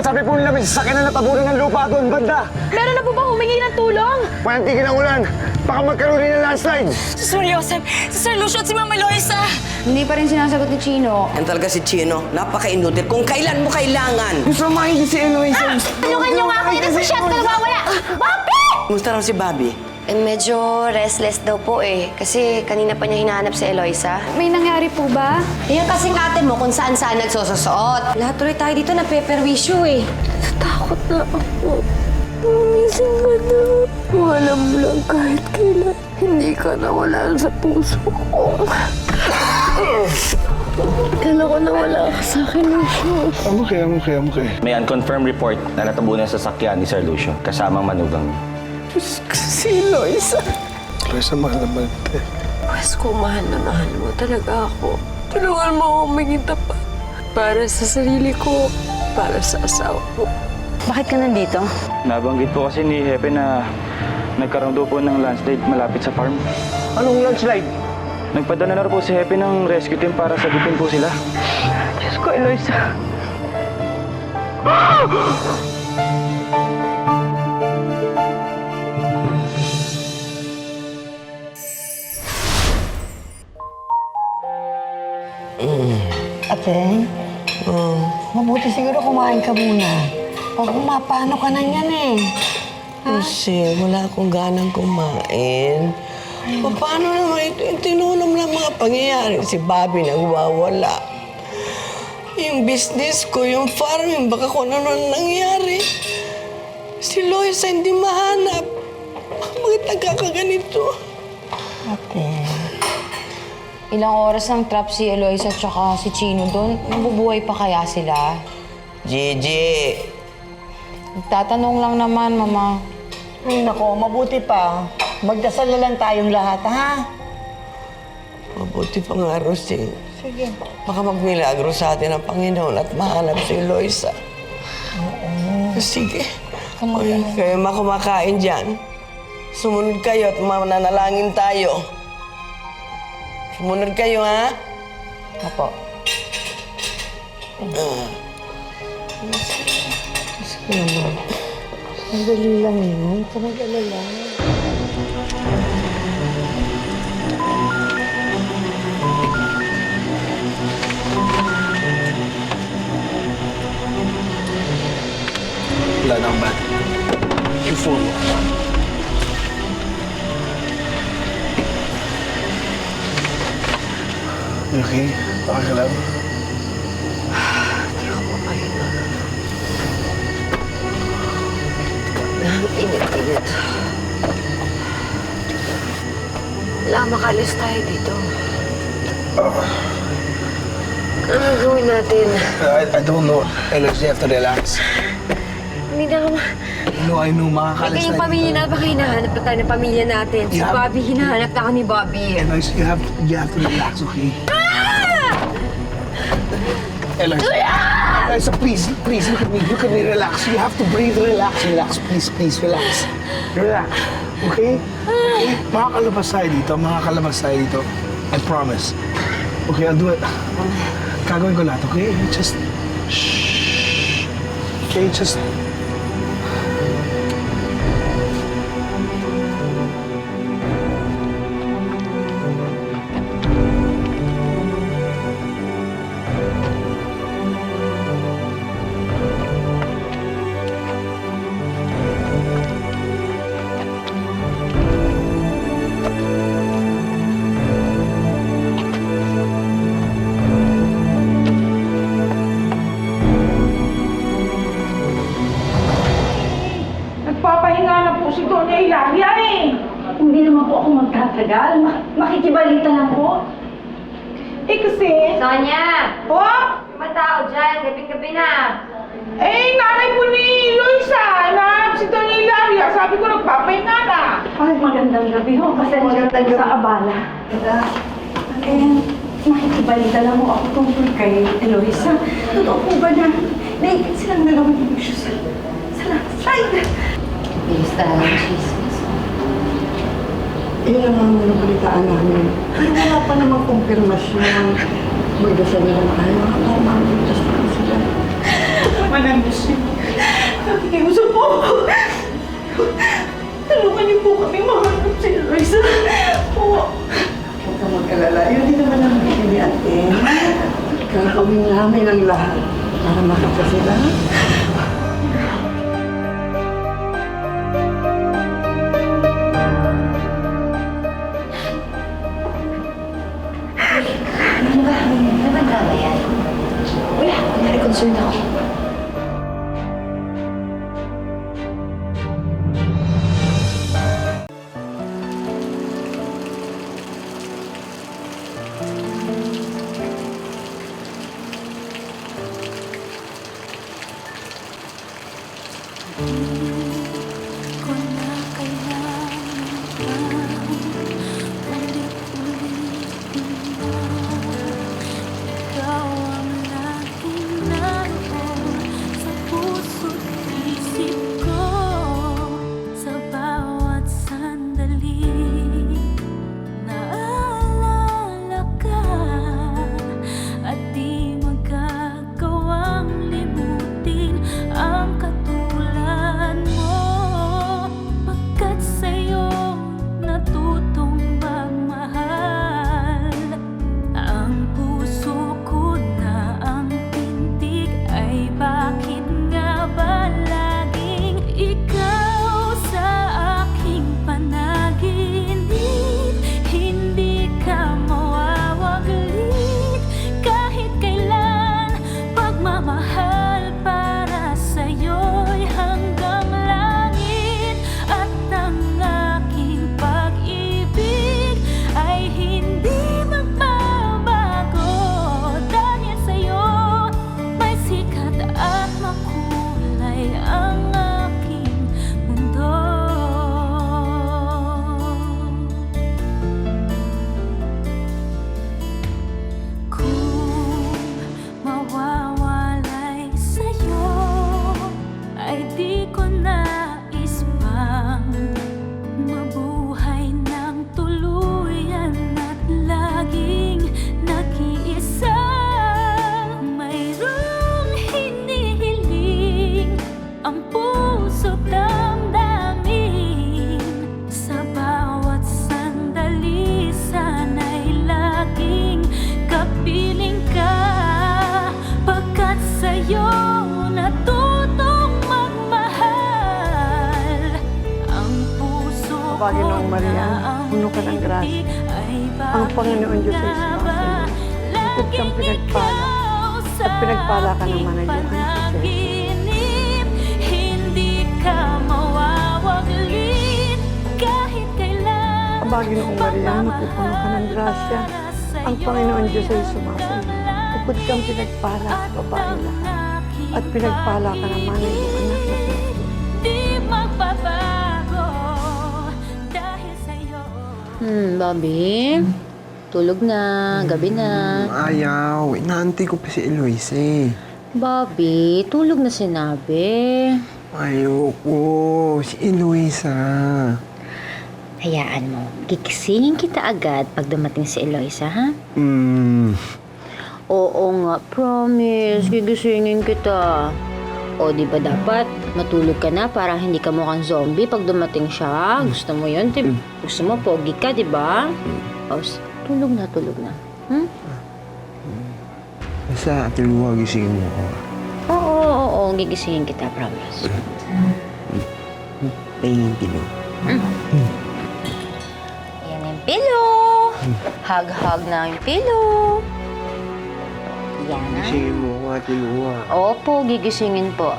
Sabi po nila may sasakyan na natabunan ng lupa doon, banda. Meron na po bang humingi ng tulong? Walang tigil ang ulan. Baka magkaroon rin ng landslide. Si Sir Joseph, si Sir Lucio at si Mama Loisa. Hindi pa rin sinasagot ni Chino. Yan talaga si Chino. Napaka-inutil. Kung kailan mo kailangan. Gusto makinig si Eloise. Tulungan niyo nga ako dito sa shot na nawawala. Bobby! Kumusta raw si Bobby? Medyo restless daw po eh. Kasi kanina pa niya hinahanap si Eloisa. May nangyari po ba? Yan kasing ate mo kung saan-saan nagsususuot. Lahat tuloy tayo dito na peperwisyo eh. Takot na ako. Umising ka na. Alam mo lang kahit kailan. Hindi ka nawala sa puso ko. Kailan ko nawala ka sa akin, Lucio. I'm okay. May unconfirmed report na natabunan sa sasakyan ni Sir Lucio kasamang manugang niya. Si Loisa. Loisa, mahal naman ito. Pwes ko, mahal na mahal mo talaga ako. Tulungan mo ako maging tapat. Para sa sarili ko, para sa asawa ko. Bakit ka nandito? Nabanggit po kasi ni Hepe na nagkaroon daw po ng landslide malapit sa farm. Anong landslide? Nagpadala na po si Hepe ng rescue team para sagipin po sila. Diyos ko, Eloisa. Ate, mabuti siguro kumain ka muna. Pag mapano ka na yan eh. Kasi wala akong ganang kumain. Paano naman ito? Tinulong ng mga pangyayari. Si Bobby nagwawala. Yung business ko, yung farming, baka kung ano nangyari. Si Loisa hindi mahanap. Bakit nagkakaganito? Ate, Ilang oras ng trap si Eloisa at saka si Chino doon. Mabubuhay pa kaya sila? Gigi! Tatanong lang naman, Mama. ay nako, mabuti pa. Magdasal na lang tayong lahat, ha? Mabuti pa nga, Rosing. Sige. Baka magmilagro sa atin ang Panginoon at mahanap si Loisa. Oo. Sige. Ay, kayo kumakain dyan. Sumunod kayo at mananalangin tayo. Sumunod kayo, ha? Apo. Sige naman. Sandali lang yun. Huwag ka mag-alala. Wala nang bad. Inform mo. Okay? Okay ka lang? Init-init. Wala, makalis tayo dito. Ano gagawin natin? I don't know. Eloise, you have to relax. Hindi na ako I know, makakalis Kaya yung na pamilya dito. na, baka hinahanap na tayo ng pamilya natin. Si Yeah. Bobby, hinahanap na ako ni Bobby. Eloise, you have to relax, okay? Eloise, Eloise, please, look at me, relax. You have to breathe, relax, please, relax. Relax, okay? Makakalabas tayo dito, I promise. Okay, I'll do it. Gagawin ko lahat, okay? Just, shh. Okay, just... Nagpapahinga na po si Doña Hilaria eh. Hindi naman po ako magtatagal. Makikibalita lang po. Eh kasi... Sonia! Oh! May tao dyan, gabi-gabi na. Eh, nanay po ni Loisa. Nahanap si Doña Hilaria. Sabi ko nagpapahinga na. Ay, magandang gabi ho. Pasensya tayo sa abala. Eh, makikibalita lang ho ako tungkol kay Eloisa. Totoo po ba na naikit silang dalawa ni Lucio sa landslide? Bilis talaga ang chismis. Yun lang ang nabalitaan namin. Pero wala pa namang kumpirmasyon. Magdasal na lang tayo. Maligtas na sila. naman ang gusto niyo. Nakikiusap po ako. Tulungan niyo po kami mahanap si Eloisa. Po. Huwag ka mag-alala. Yun din naman ang bibili ate. Gagawin namin ang lahat para makita sila. Ano ba? Ano ba drama yan? Wala, kunyari concerned ako. Panginoong Maria, puno ka ng grasya. Ang Panginoon Diyos ay sumasayo. Bukod kang pinagpala, at pinagpala ka naman ng iyong anak sa Jesus. Hindi ka mawawaglit kahit kailan. Ang Panginoong Maria, napupuno ka ng grasya. Ang Panginoon Diyos ay sumasayo. Bukod kang pinagpala sa babae lahat, at pinagpala ka naman ng iyong anak na si Jesus. Di magbabago dahil sa'yo. Bobby? Tulog na. Gabi na. Ayaw. Inaantay ko pa si Eloise eh. Bobby, tulog na sinabi. Ayoko. Si Eloisa. Hayaan mo. Kikisingin kita agad pag dumating si Eloisa, ha? Oo nga, promise. Gigisingin kita. O, di ba dapat matulog ka na para hindi ka mukhang zombie pag dumating siya? Gusto mo yun? Gusto mo, pogi ka, di ba? O, tulog na, tulog na. Basta, tiluwa, gisingin mo ako. Oo, gigisingin kita, promise. Pahingin pillow. Yan yung pillow. Hug-hug na yung pillow. Yan. Gisingin mo ako, tiluwa. Opo, gigisingin po.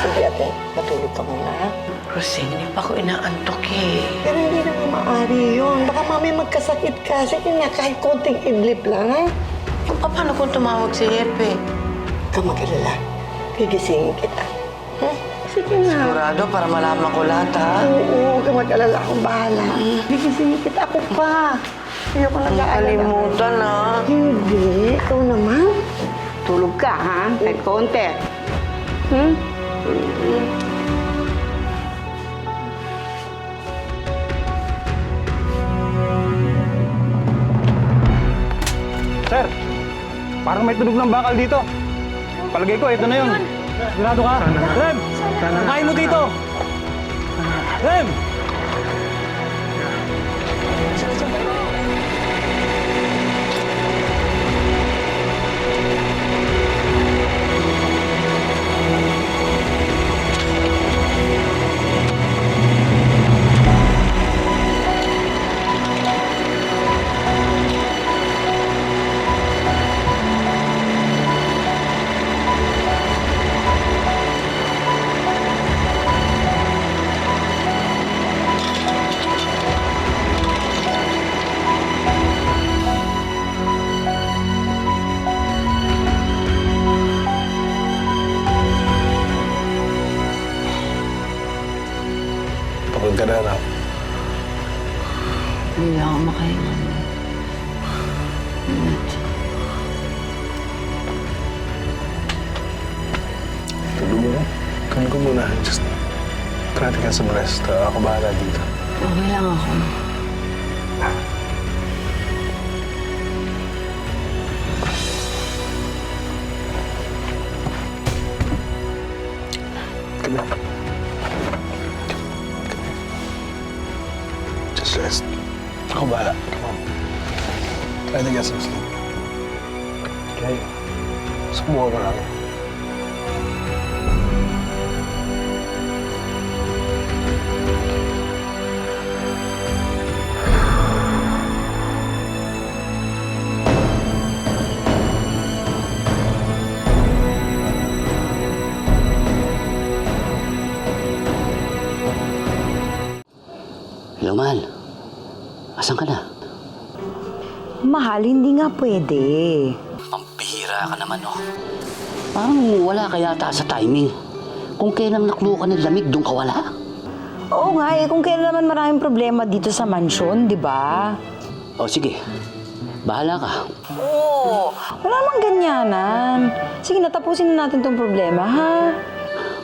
Sige ate, matulog ka muna. Rosing, hindi pa ako inaantok eh. Pero hindi naman maaari yun. Baka mami magkasakit ka. Sige na, kahit konting idlip lang. Paano kung tumawag si Hepe? Huwag ka mag-alala. Gigisingin kita. Sige na. Sigurado para malaman ko lahat, ha? Oo, huwag ka mag-alala. Akong bahala. Gigisingin kita. Ako pa. Ayoko nag-aalala. Kalimutan, ha? Hindi. Ikaw naman. Tulog ka, ha? Kahit konti. Parang may tunog ng bakal dito. Palagay ko, ito na yun. Sigurado ka? Rem! Kumain mo dito! Rem! Pagod ka na, anak. Hindi ako makahinga. Tulog mo. Kain ko muna. Just try to get some rest. Ako bahala dito. Okay lang ako. Come on. Just rest. Ako bahala. Come on. Try to get some sleep. Okay? Sumuha ka lang. Hello, mahal. Asan ka na? Mahal, hindi nga pwede. Pampihira ka naman, oh. Parang wala ka yata sa timing. Kung kailan nakluwa ka ng lamig, doon ka wala. Oo nga eh, kung kailan naman maraming problema dito sa mansyon, di ba? O sige, bahala ka. Oo, wala namang ganyanan. Sige, natapusin na natin tong problema, ha?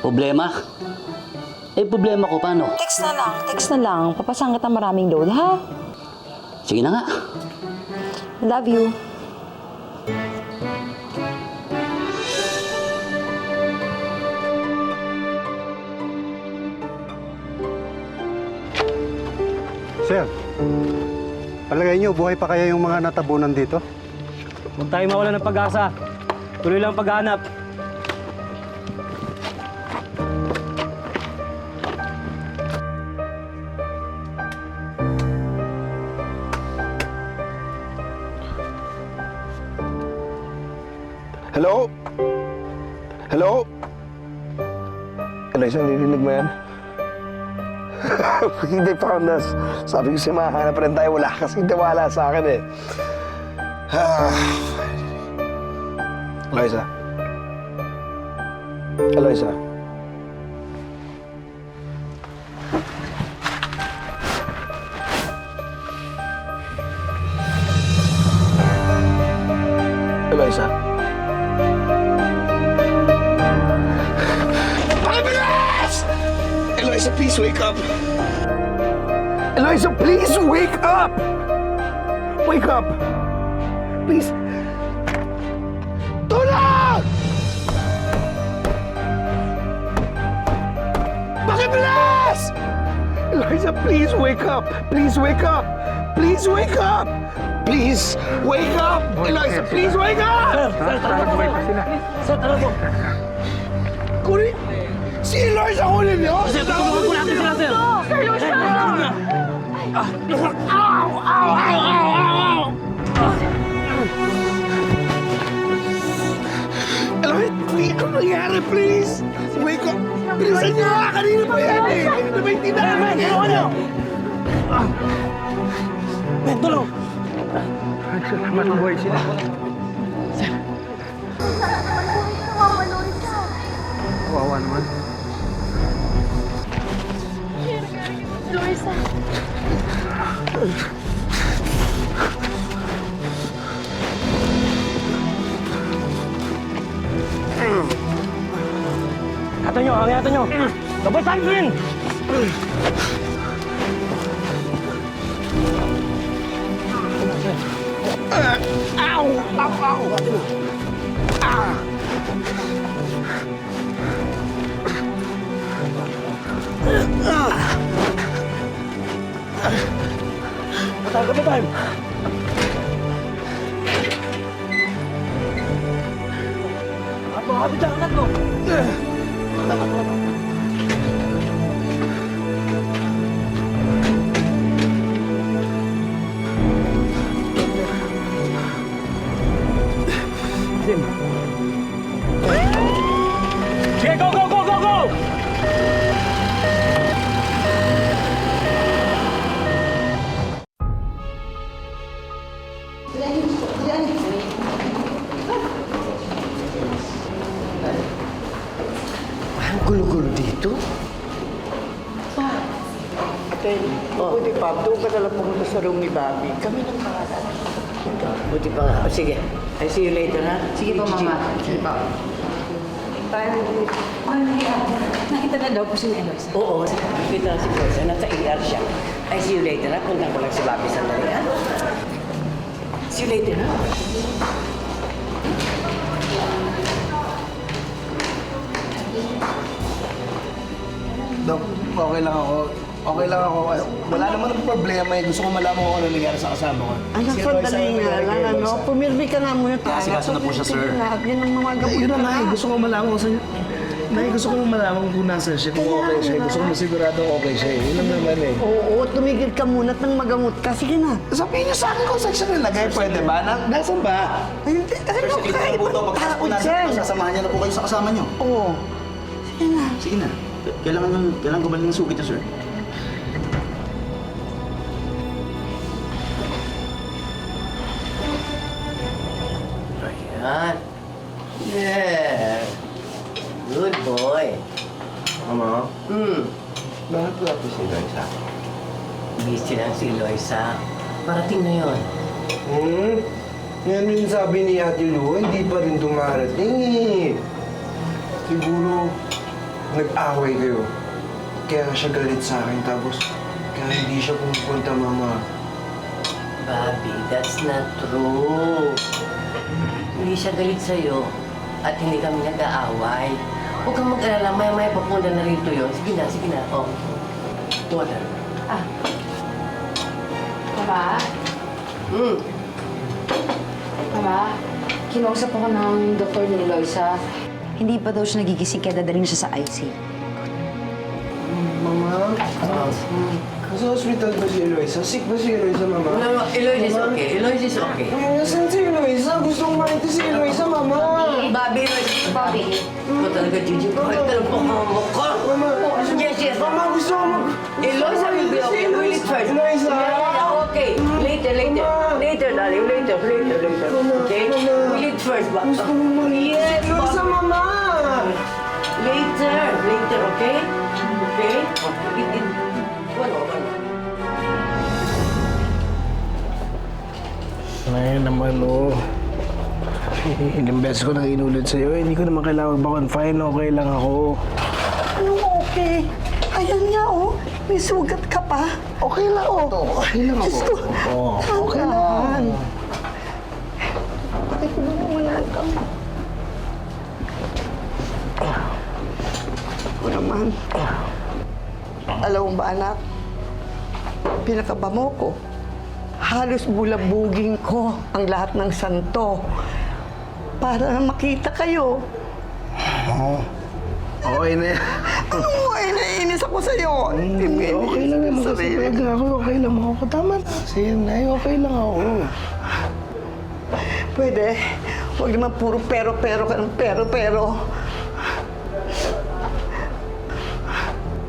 Problema? Eh, problema ko paano? Text na lang. Papasahan kita maraming load, ha? Sige na nga. I love you. Sir, palagay niyo, buhay pa kaya yung mga natabunan dito? Huwag tayo mawala ng pag-asa. Tuloy lang paghahanap. Hello? Hello? Eliza, narinig mo yan? They found us. Sabi ko si mahanap rin tayo. Wala kasing tiwala sa akin eh. Eliza? Eliza? Eliza? Eliza, please wake up. Eliza, please wake up. Wake up. Please. Tulong! Pakibilis! Eliza, please wake up. Please wake up. Please wake up. Please wake up. Eliza, please wake up. Sir, tara po. Kunin. Si Eliza kunin niyo. Sir, tutulungan po natin sila, sir. Sir Luisa! Ow! Ow! Ow! Ow! Ow! Eliza, please, ano nangyari, please? Wake up. Bilisan niyo nga. Kanina pa yan eh. Kanina ba yung tinahan eh? Tulungan niyo. Ben, tulong. Salamat, boy. Sila. Kawawa naman. Luisa. Angatan nyo. Double tankin! Ow! Ow! Ow! Matagal pa tayo. Angat mo. Sige, go, go, go, go, go! Ang gulo-gulo dito. Ate, buti pa, doon ka nalang pumunta sa room ni Bobby. Kami nang pangalan. Buti pa nga. O, sige. I see you later, ha? Sige po, Mama. Sige po. Nakita na daw po si Eloisa. Oo, nakita na si Rosa. Nasa ER siya. I see you later, ha? Punta ko lang si Bobby sandali, ha? See you later, ha? Dok, okay lang ako. Okay lang ako. Wala naman ang problema eh. Gusto ko malaman kung ano nangyari sa kasama ko. Anak, sandali nga lang, ano? Pumirmi ka na muna tayo. Asikaso na po siya, sir. Yan ang mga gamot. Yun na, Nay. Gusto ko malaman kung saan... Nay, gusto ko malaman kung nasa siya, kung okay siya. Gusto ko masigurado okay siya. Yun lang naman eh. Oo, tumigil ka muna at nang magamot ka. Sige na. Sabihin niyo sa akin kung saan siya nilagay. Pwede ba? Nasaan ba? Ay, hindi. Ay, Sir, sige na po ito. Pagkatapos po natin, sasamahan niya na po kayo sa kasama niyo. Oo. Sige na. Sige na. Kailangan gumaling ng sugit niyo, sir. Ayan. Yeah. Good boy. Mama, Bakit wala po si Loisa? Busy lang si Loisa. Parating na yun. Yan yung sabi ni Ate Lu, hindi pa rin dumarating eh. Siguro, nag-away kayo. Kaya siya galit sa akin, tapos kaya hindi siya pumupunta, Mama. Bobby, that's not true. Hindi siya galit sa'yo at hindi kami nag-aaway. Huwag kang mag-alala, maya-maya papunta na rito yun. Sige na. Oh. Daughter. Papa? Hmm. Papa? Kinausap ako ng doktor ni Eloisa. Hindi pa daw siya nagigising kaya dadalhin siya sa IC. Mama? Nasa hospital ba si Eloisa? Sick ba si Eloisa, Mama? No, Eloise is okay. Eloise is okay. Nasaan si Eloisa? Gusto kong makita si Eloisa, Mama! Bobby, Eloise. Bobby. Ikaw talaga, Gigi. Bakit talaga pangmamok ka? Mama! Yes. Mama, gusto ko mag... Eloise will be okay. We'll eat first. Eloisa! Yeah, okay. Later. Later, darling. Later. Okay? We'll eat first, ba? Gusto kong makita Yes, si Eloisa, Bobby. Mama! Later, okay? Okay? Eat. One. Ngayon naman, oh. Ilang beses ko nang inulit sa'yo. Hindi ko naman kailangan mag-confine. Okay lang ako. Anong okay? Ayan nga, oh. May sugat ka pa. Okay lang ako. Okay lang ako. Oo, okay lang. Bakit mo wala kami? O naman. Alam mo ba, anak? Pinakaba mo ko. Halos bulabugin ko ang lahat ng santo para makita kayo. Oo. Okay na yan. Ay, naiinis ako sa'yo. Okay lang naman kasi talaga ako. Okay lang ako. Tama na. Sige, Nay. Okay lang ako. Pwede. Huwag naman puro pero ka ng pero.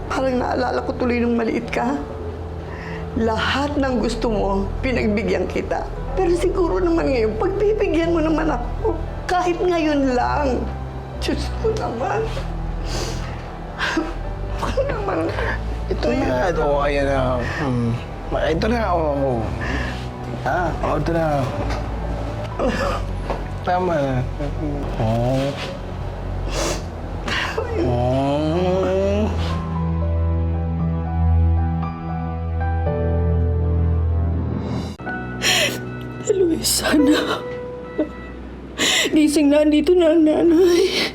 Parang naalala ko tuloy nung maliit ka. Lahat ng gusto mo, pinagbigyan kita. Pero siguro naman ngayon, pagbibigyan mo naman ako, kahit ngayon lang. Diyos ko naman. Ano naman? Ito na. Oo, ayan na. Ito na. Oo. Ito na. Tama na. Eloisa, sana. Di Gigising na, andito na ang nanay.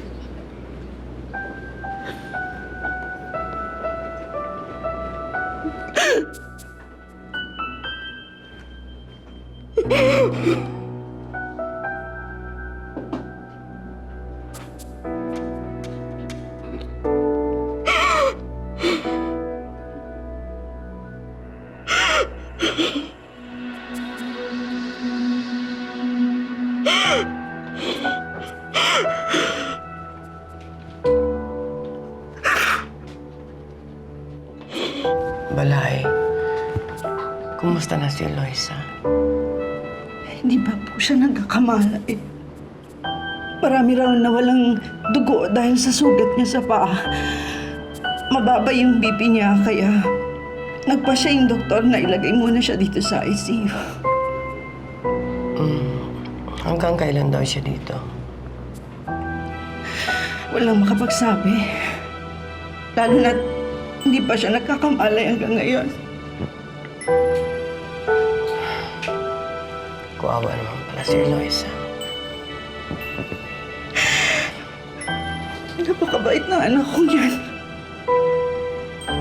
Balay, kumusta na si Eloisa? Hindi ba po siya nagkakamala eh? Marami raw na walang dugo dahil sa sugat niya sa paa. Mababa yung BP niya kaya nagpa siya yung doktor na ilagay muna siya dito sa ICU. Hanggang kailan daw siya dito? Walang makapagsabi. Lalo na't hindi pa siya nagkakamalay hanggang ngayon. Kuwawa naman pala si Eloisa. Napakabait ng anak kong yan.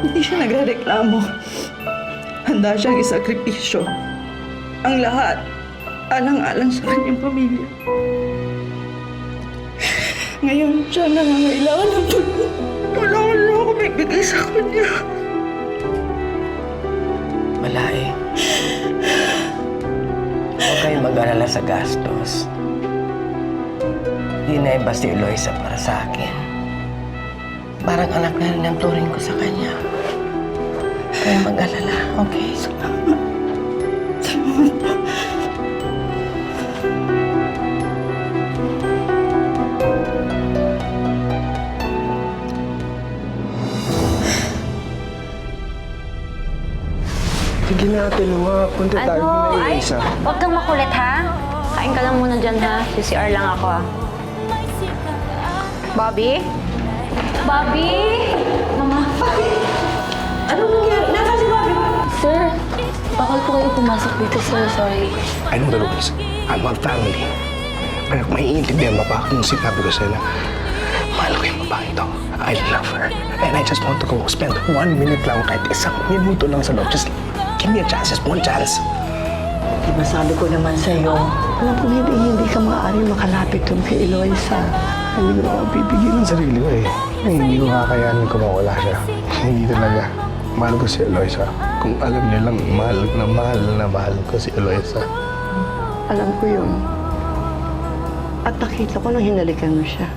Hindi siya nagrereklamo. Handa siyang isakripisyo. Ang lahat, alang-alang sa kanyang pamilya. Ngayon siya nangangailangan ng tulong. Wala ako bibigay sa kanya. Balay, huwag kayong mag-alala sa gastos. Di na iba si Eloisa para sa akin. Parang anak na rin ang turing ko sa kanya. Kaya mag-alala, okay? Salamat po. Sige na, Ate Lua. Punta tayo na yung isa. Huwag kang makulit, ha? Kain ka lang muna dyan, ha? CCR lang ako, ha? Bobby? Bobby? Mama? Ano nangyari? Nasaan si Bobby? Sir, bakal po kayo pumasok dito, sir. Sorry. I know the rules. I want family. Pero maiintindihan mo pa kung sinabi ko sa'yo na mahal ko yung babae ito. I love her. And I just want to go spend 1 minute lang kahit isang minuto lang sa loob. Just give me a chance. Just one chance. Diba sabi ko naman sa'yo, alam ko hindi ka maaaring makalapit dun kay Eloisa. Hindi ko ako pipigil ng sarili ko eh. Hindi ko kakayanin kung mawala siya. Hindi talaga. Mahal ko si Eloisa. Kung alam niya lang, mahal ko si Eloisa. Alam ko yun. At nakita ko nang hinalikan mo siya.